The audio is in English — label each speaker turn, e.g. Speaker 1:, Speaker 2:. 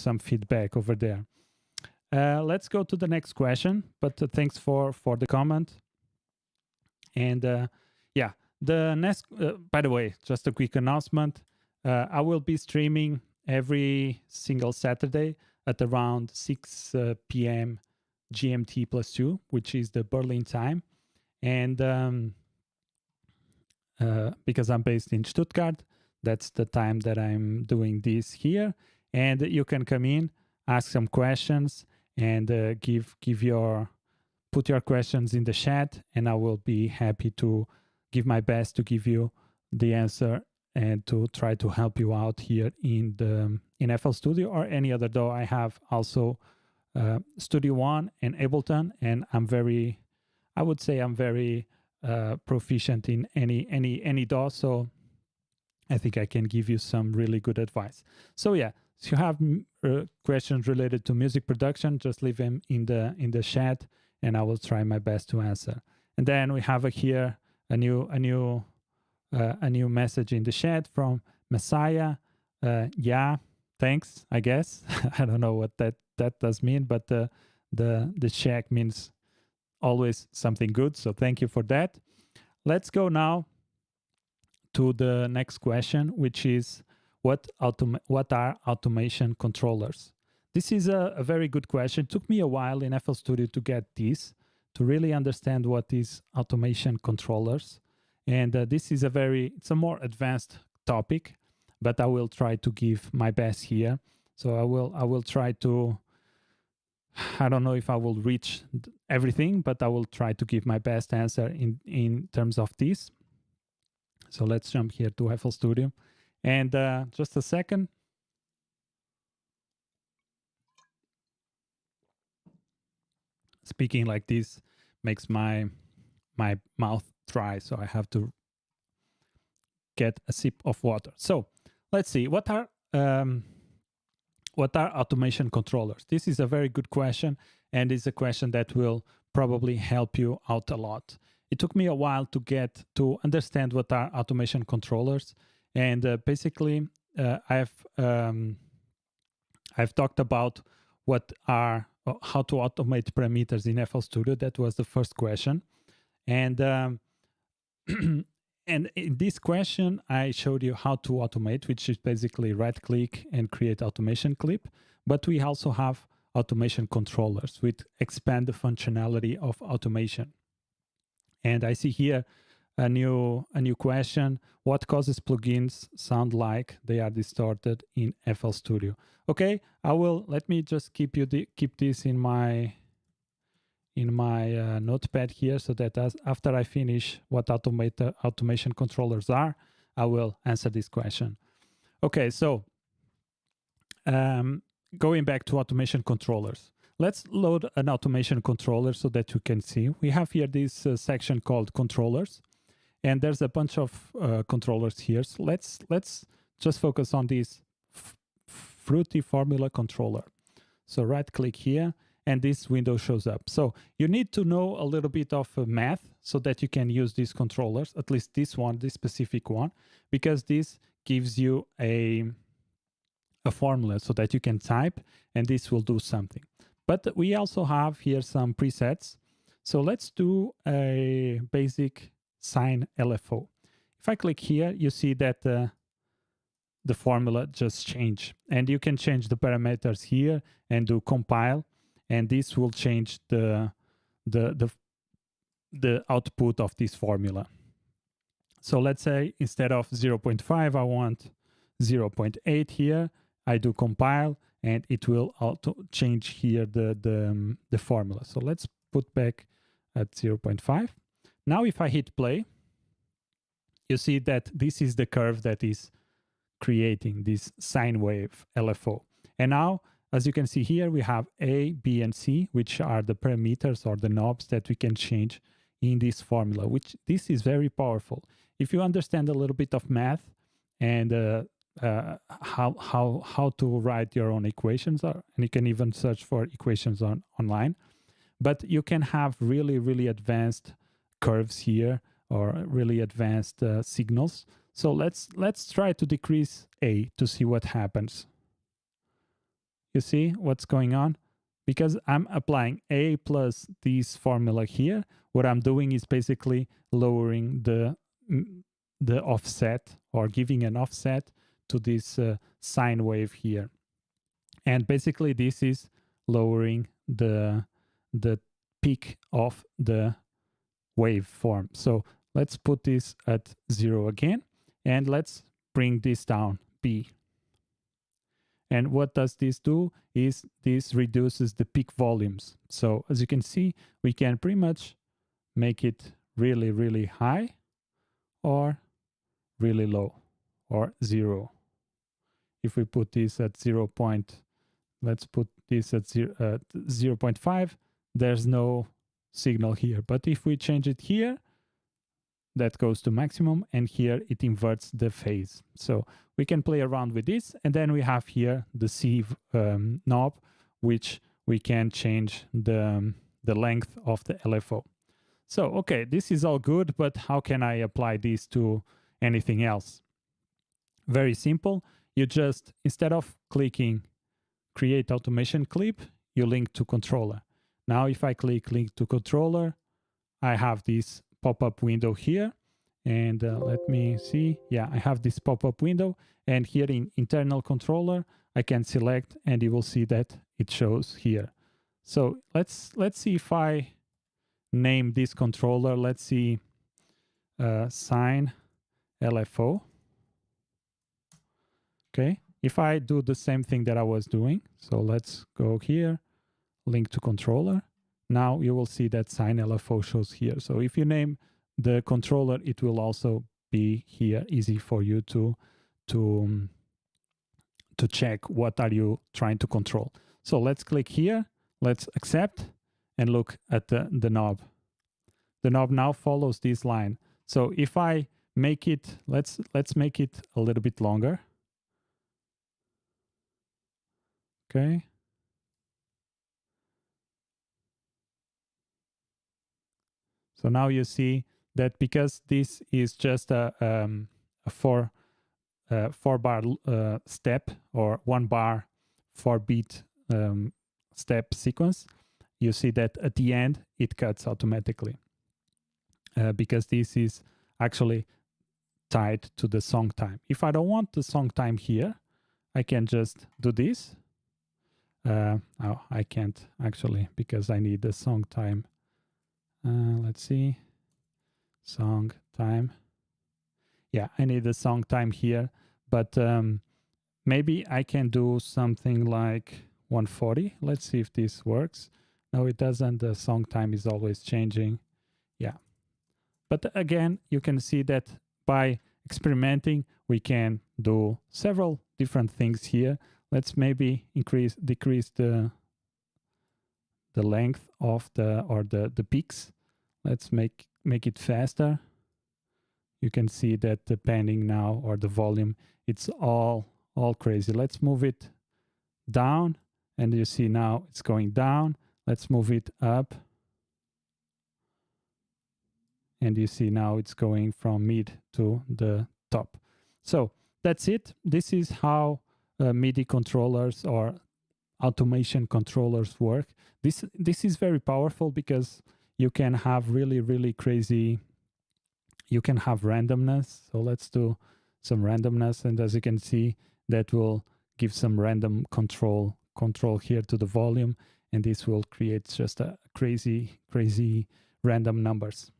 Speaker 1: some feedback over there. Let's go to the next question, but thanks for the comment. And yeah, the next, by the way, just a quick announcement. I will be streaming every single Saturday at around 6 p.m. GMT +2, which is the Berlin time. And because I'm based in Stuttgart, that's the time that I'm doing this here. And you can come in, ask some questions, and put your questions in the chat, and I will be happy to give my best to give you the answer and to try to help you out here in FL Studio or any other DAW. I have also Studio One and Ableton, and I would say I'm very proficient in any DAW, so I think I can give you some really good advice. So yeah, if you have questions related to music production, just leave them in the chat, and I will try my best to answer. And then we have here a new message in the chat from Messiah. Yeah, thanks, I guess. I don't know what that does mean, but the check means always something good. So thank you for that. Let's go now to the next question, which is what are automation controllers? This is a very good question. It took me a while in FL Studio to get this, to really understand what is automation controllers. And this is it's a more advanced topic, but I will try to give my best here. So I will try to, I don't know if I will reach everything, but I will try to give my best answer in terms of this. So let's jump here to FL Studio. And just a second. Speaking like this makes my mouth dry, so I have to get a sip of water. So let's see, what are automation controllers? This is a very good question, and it's a question that will probably help you out a lot. It took me a while to understand what are automation controllers, and basically I've talked about how to automate parameters in FL Studio. That was the first question, and and in this question I showed you how to automate, which is basically right click and create automation clip. But we also have automation controllers which expand the functionality of automation. And I see here a new question: what causes plugins sound like they are distorted in FL Studio? Okay, let me just keep this in my notepad here, so that after I finish what automation controllers are, I will answer this question. Okay, so going back to automation controllers, let's load an automation controller so that you can see. We have here this section called controllers, and there's a bunch of controllers here. So let's just focus on this Fruity Formula controller. So right click here, and this window shows up. So you need to know a little bit of math so that you can use these controllers, at least this specific one, because this gives you a formula so that you can type, and this will do something. But we also have here some presets. So let's do a basic sine LFO. If I click here, you see that the formula just changed, and you can change the parameters here and do compile, and this will change the output of this formula. So let's say instead of 0.5, I want 0.8 here. I do compile, and it will auto change here the formula. So let's put back at 0.5. Now if I hit play, you see that this is the curve that is creating this sine wave LFO. And now, as you can see here, we have A, B, and C, which are the parameters or the knobs that we can change in this formula, which this is very powerful. If you understand a little bit of math and how to write your own equations, and you can even search for equations online, but you can have really advanced curves here, or really advanced signals. So let's try to decrease A to see what happens. You see what's going on? Because I'm applying A plus this formula here, what I'm doing is basically lowering the offset, or giving an offset to this sine wave here. And basically this is lowering the peak of the waveform. So let's put this at 0 again, and let's bring this down, B. And what does this do is this reduces the peak volumes. So as you can see, we can pretty much make it really, really high or really low or 0. If we put this at 0. Let's put this at 0.5, there's no signal here. But if we change it here, that goes to maximum, and here it inverts the phase. So we can play around with this, and then we have here the C knob, which we can change the length of the LFO. So, okay, this is all good, but how can I apply this to anything else? Very simple. You just, instead of clicking Create Automation Clip, you link to controller. Now, if I click Link to Controller, I have this pop-up window here. And let me see. Yeah, I have this pop-up window. And here in Internal Controller, I can select, and you will see that it shows here. So let's see if I name this controller. Let's see, Sine LFO. Okay. If I do the same thing that I was doing, so let's go here, link to controller. Now you will see that Sine LFO shows here. So if you name the controller, it will also be here, easy for you to check what are you trying to control. So let's click here, let's accept, and look at the knob. The knob now follows this line. So if I make it, let's make it a little bit longer. Okay. So now you see that because this is just a 4-bar step, or 1 bar 4-beat step sequence, you see that at the end it cuts automatically, because this is actually tied to the song time. If I don't want the song time here, I can just do this. Oh, I can't actually, because I need the song time. Let's see, song time. Yeah, I need the song time here, but maybe I can do something like 140. Let's see if this works. No, it doesn't. The song time is always changing. Yeah. But again, you can see that by experimenting, we can do several different things here. Let's maybe decrease the length of the peaks. Let's make it faster. You can see that the panning now, or the volume, it's all crazy. Let's move it down, and you see now it's going down. Let's move it up, and you see now it's going from mid to the top. So that's it. This is how MIDI controllers or automation controllers work. This is very powerful, because you can have really crazy, you can have randomness. So let's do some randomness, and as you can see, that will give some random control here to the volume, and this will create just a crazy random numbers.